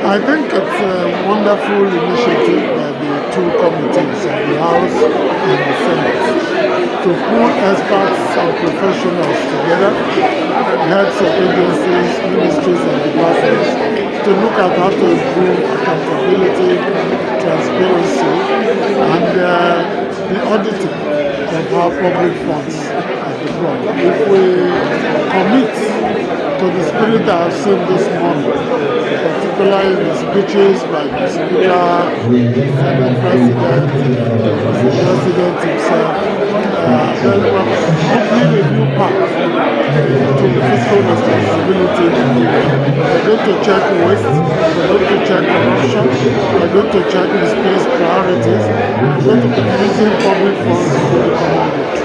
I think it's a wonderful initiative by the two committees of the House and the Senate to pull experts and professionals together, heads of agencies, ministries and departments, to look at how to improve accountability, transparency, and the auditing of our public funds are deployed. If we commit to the spirit that I've seen this morning, particularly in the speeches by the Speaker, Senate President, the President himself, then we're opening a new path to fiscal responsibility. We're going to check waste, we're going to check corruption, we're going to check misplaced priorities, we're going to be using public funds for the common good.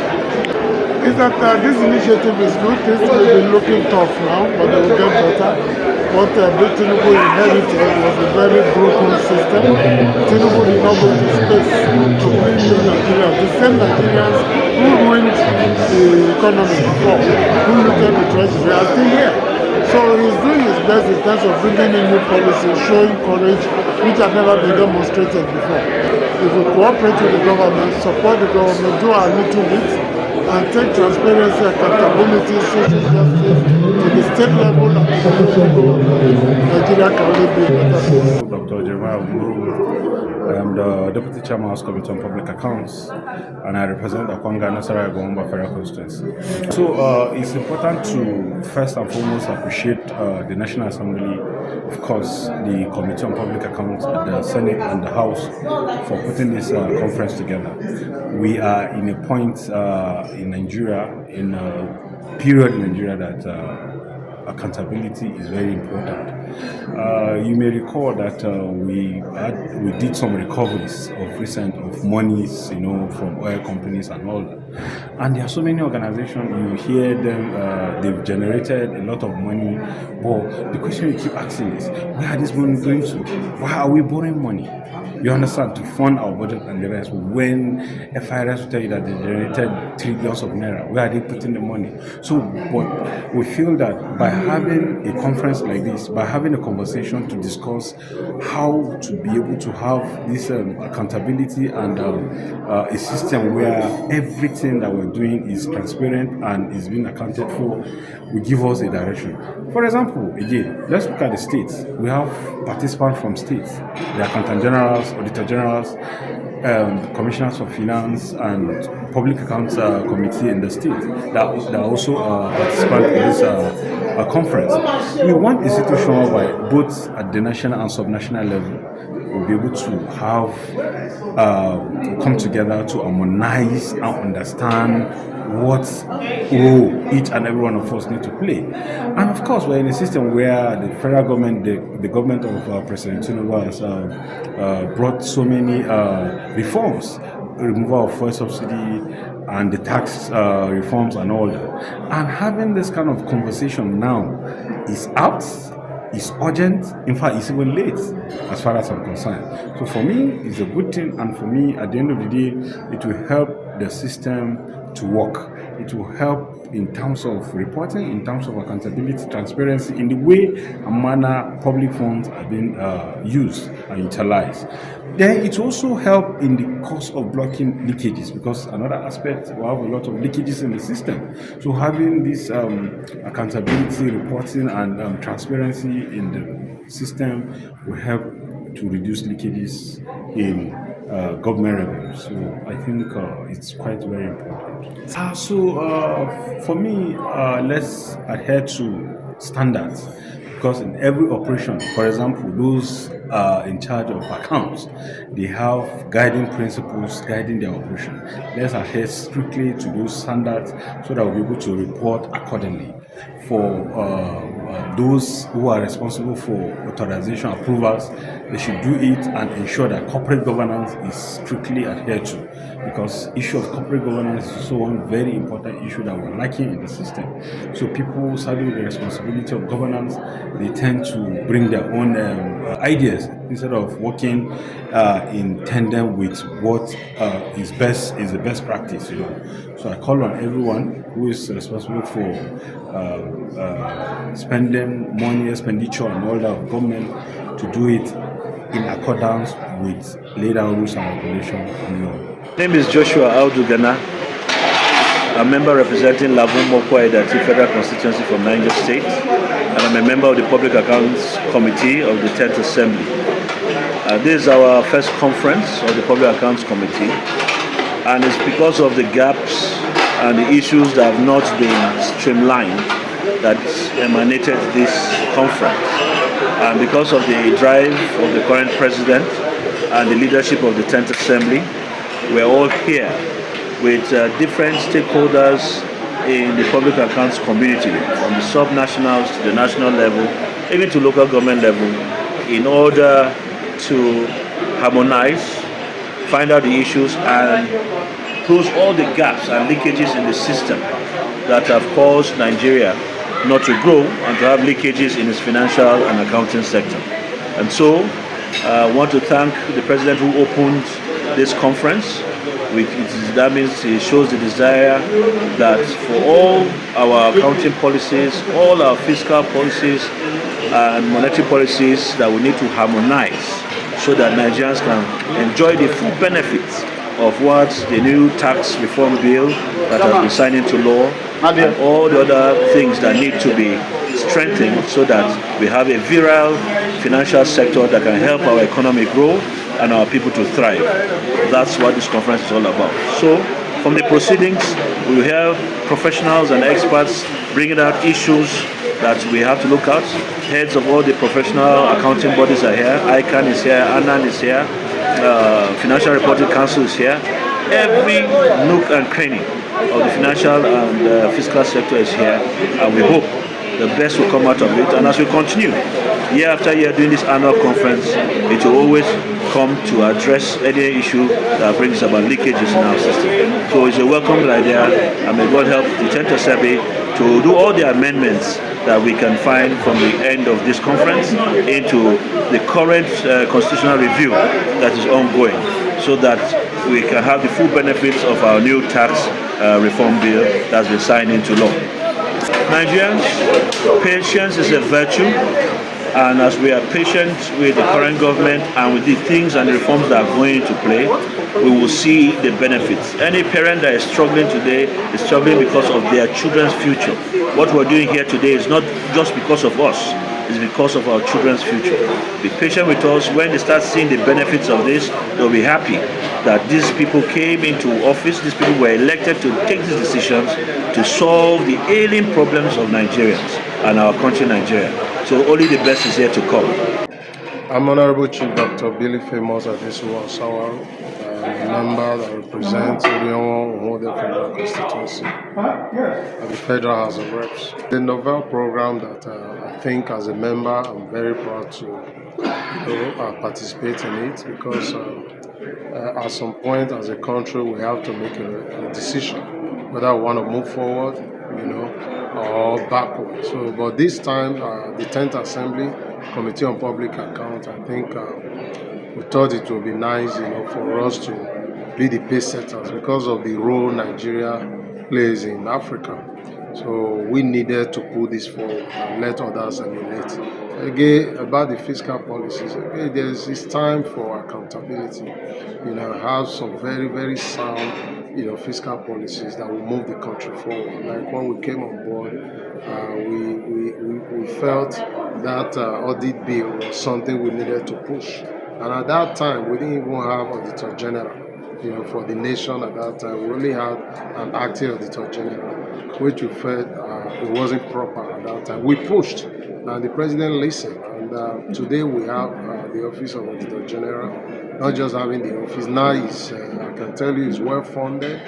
Is that this initiative is good. This will be looking tough now, but they will get better. What Tinubu inherited was a very broken system. Tinubu did not go to space to bring new Nigerians. The same Nigerians who ruined the economy before, who looted the treasury, are still here. So he's doing his best in terms of bringing in new policies, showing courage, which have never been demonstrated before. If we cooperate with the government, support the government, do our little bit, and take transparency, accountability, social justice to the state level and to the local government, Nigeria can live a better place. Dr. Jeremiah Umuru. I am the Deputy Chairman of the Committee on Public Accounts, and I represent the Ghana Federal Constituency. So it's important to first and foremost appreciate the National Assembly, of course, the Committee on Public Accounts, the Senate and the House for putting this conference together. We are in a point in Nigeria, in a period in Nigeria that accountability is very important. You may recall that we did some recoveries of recent of monies, from oil companies and all that. And there are so many organizations, you hear them, they've generated a lot of money, but the question you keep asking is, where are this money going to? Why are we borrowing money? You understand, to fund our budget and the rest. When FIRS will tell you that they generated trillions of naira, where are they putting the money? So, but we feel that by having a conference like this, by having a conversation to discuss how to be able to have this accountability and a system where everything that we're doing is transparent and is being accounted for, will give us a direction. For example, again, let's look at the states. We have participants from states, the accountant generals, auditor generals, commissioners of finance, and public accounts committee in the state that also participate in this conference. We want a situation where both at the national and subnational level we'll be able to have come together to harmonize and understand what role each and every one of us need to play. And of course, we're in a system where the federal government, the government of President Tinubu has brought so many reforms, removal of fuel subsidy and the tax reforms and all that. And having this kind of conversation now is out, is urgent, in fact it's even late as far as I'm concerned. So for me, it's a good thing, and for me, at the end of the day, it will help the system to work. It will help in terms of reporting, in terms of accountability, transparency, in the way and manner public funds are being used and utilized. Then it also help in the cost of blocking leakages, because another aspect, we have a lot of leakages in the system. So having this accountability, reporting, and transparency in the system will help to reduce leakages in government revenue. So I think it's quite very important. For me, let's adhere to standards, because in every operation, for example, those in charge of accounts, they have guiding principles guiding their operation. Let's adhere strictly to those standards so that we'll be able to report accordingly. For those who are responsible for authorization approvals, they should do it and ensure that corporate governance is strictly adhered to, because issue of corporate governance is also one very important issue that we're lacking in the system. So people serving the responsibility of governance, they tend to bring their own ideas instead of working in tandem with what is the best practice. So I call on everyone who is responsible for spending money, expenditure, and all that of government to do it in accordance with laid down rules and regulations and law. My name is Joshua Audugana. I'm a member representing Lavumokwa Edati Federal Constituency from Niger State, and I'm a member of the Public Accounts Committee of the 10th Assembly. This is our first conference of the Public Accounts Committee, and it's because of the gaps and the issues that have not been streamlined that emanated this conference. And because of the drive of the current president and the leadership of the 10th Assembly, we're all here with different stakeholders in the public accounts community, from the sub-nationals to the national level, even to local government level, in order to harmonize, find out the issues, and close all the gaps and leakages in the system that have caused Nigeria not to grow and to have leakages in its financial and accounting sector. And so I want to thank the president who opened this conference. That means it shows the desire that for all our accounting policies, all our fiscal policies and monetary policies, that we need to harmonize so that Nigerians can enjoy the full benefits of what the new tax reform bill that has been signed into law and all the other things that need to be strengthened so that we have a virile financial sector that can help our economy grow and our people to thrive. That's what this conference is all about. So, from the proceedings, we will have professionals and experts bringing out issues that we have to look at. Heads of all the professional accounting bodies are here. ICANN is here, ANAN is here, Financial Reporting Council is here. Every nook and cranny of the financial and fiscal sector is here, and we hope the best will come out of it. And as we continue year after year doing this annual conference, it will always come to address any issue that brings about leakages in our system. So it's a welcome idea, and may God help the 10th Assembly to do all the amendments that we can find from the end of this conference into the current constitutional review that is ongoing, so that we can have the full benefits of our new tax reform bill that's been signed into law. Nigerians, patience is a virtue, and as we are patient with the current government and with the things and the reforms that are going into play, we will see the benefits. Any parent that is struggling today is struggling because of their children's future. What we're doing here today is not just because of us, it's because of our children's future. Be patient with us. When they start seeing the benefits of this, they'll be happy that these people came into office, these people were elected to take these decisions to solve the ailing problems of Nigerians and our country, Nigeria. So only the best is yet to come. I'm Honorable Chief Dr. Billy Famous Adesuwa Sawaru, a member that represents Owan Federal Constituency at the Federal House of Reps. The novel program that I think as a member I'm very proud to participate in it, because at some point as a country we have to make a decision whether we want to move forward, or backward. So, but this time, the 10th Assembly Committee on Public Accounts, I think we thought it would be nice, for us to be the pace setters because of the role Nigeria plays in Africa. So we needed to put this forward and let others emulate. Again, about the fiscal policies, it's time for accountability. Have some very, very sound fiscal policies that will move the country forward. Like when we came on board, we felt that audit bill was something we needed to push. And at that time, we didn't even have Auditor General, for the nation at that time. We only had an acting Auditor General, which we felt it wasn't proper at that time. We pushed, and the President listened. And today we have the Office of Auditor General. Not just having the office now is, I can tell you, it's well funded,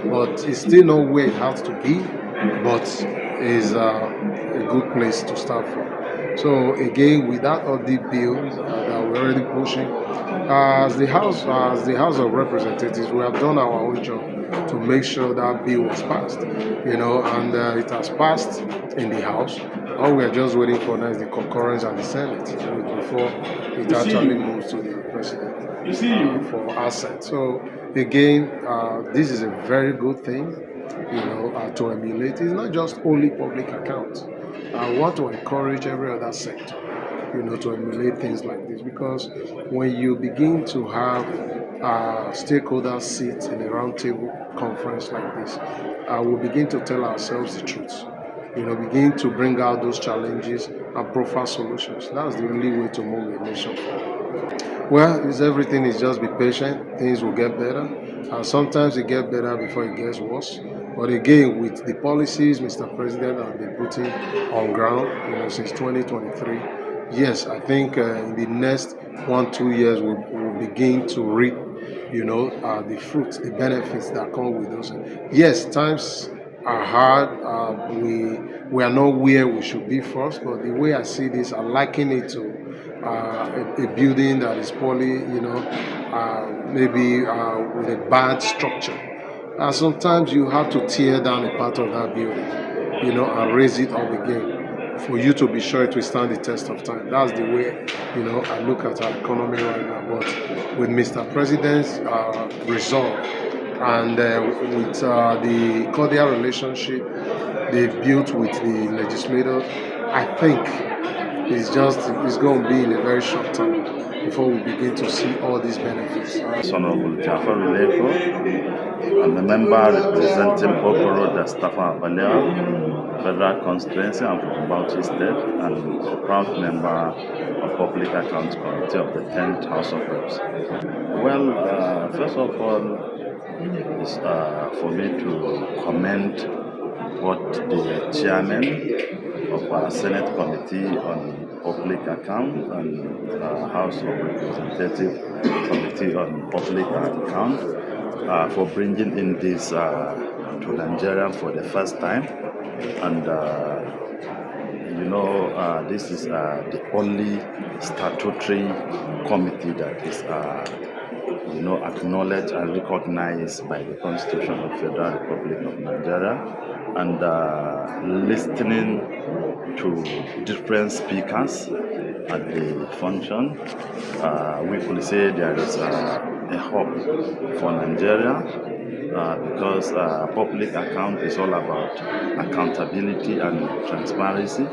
but it's still not where it has to be, but is a good place to start from. So again, with that audit bill that we're already pushing, as the House of Representatives, we have done our own job to make sure that bill was passed, and it has passed in the House. All we are just waiting for now is the concurrence at the Senate before it actually moves to the President for assent. So again, this is a very good thing, to emulate. It's not just only public accounts. I want to encourage every other sector to emulate things like this. Because when you begin to have stakeholders sit in a roundtable conference like this, we'll begin to tell ourselves the truth. Begin to bring out those challenges and profile solutions. That's the only way to move a nation forward. Well, everything is just be patient. Things will get better. Sometimes it gets better before it gets worse. But again, with the policies Mr. President has been putting on ground, since 2023, yes, I think in the next 1-2 years we'll begin to reap, the fruits, the benefits that come with those. Yes, times are hard. We are not where we should be first, but the way I see this, I liken it to a building that is poorly, maybe with a bad structure. Sometimes you have to tear down a part of that building, and raise it up again for you to be sure it will stand the test of time. That's the way, I look at our economy right now. But with Mr. President's resolve and with the cordial relationship they built with the legislators, I think it's going to be in a very short time before we begin to see all these benefits. Honorable I'm a member representing Okoro Dastafa Balea, Federal Constituency. I'm from Bauchi State and a proud member of Public Accounts Committee of the 10th House of Reps. Well, first of all, it's for me to comment what the chairman of our Senate Committee on Public Account and House of Representatives Committee on Public Account for bringing in this to Nigeria for the first time. And this is the only statutory committee that is acknowledged and recognized by the Constitution of the Federal Republic of Nigeria. And listening to different speakers at the function, we could say there is a hope for Nigeria because public account is all about accountability and transparency,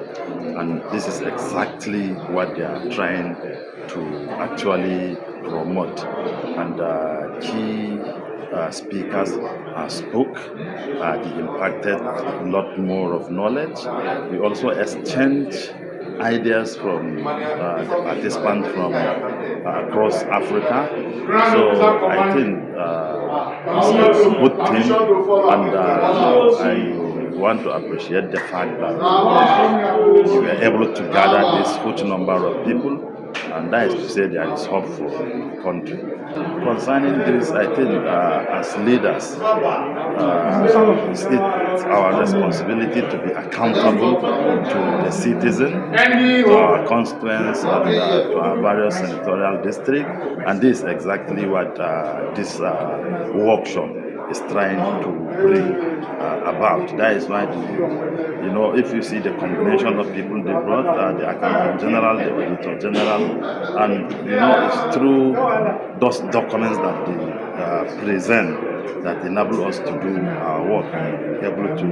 and this is exactly what they are trying to actually promote. And key speakers spoke. They impacted a lot more of knowledge. We also exchanged ideas from the participants from across Africa. So I think it's a good thing, and I want to appreciate the fact that we were able to gather this huge number of people, and that is to say there is hope for the country. Concerning this, I think as leaders, it's our responsibility to be accountable to the citizen, to our constituents, and to our various senatorial districts, and this is exactly what this workshop is trying to bring about. That is why, if you see the combination of people they brought, the Accountant General, the Auditor General, and it's through those documents that they present that enable us to do our work and be able to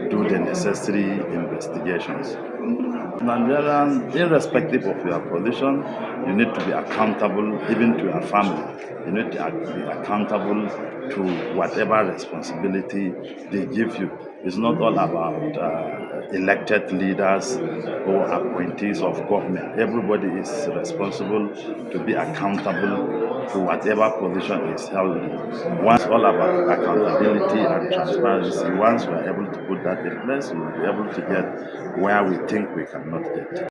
do the necessary investigations. Nigerians, irrespective of your position, you need to be accountable even to your family. You need to be accountable to whatever responsibility they give you. It's not all about elected leaders or appointees of government. Everybody is responsible to be accountable to whatever position is held in. Once all about accountability and transparency, once we are able to put that in place, we will be able to get where we think we cannot get.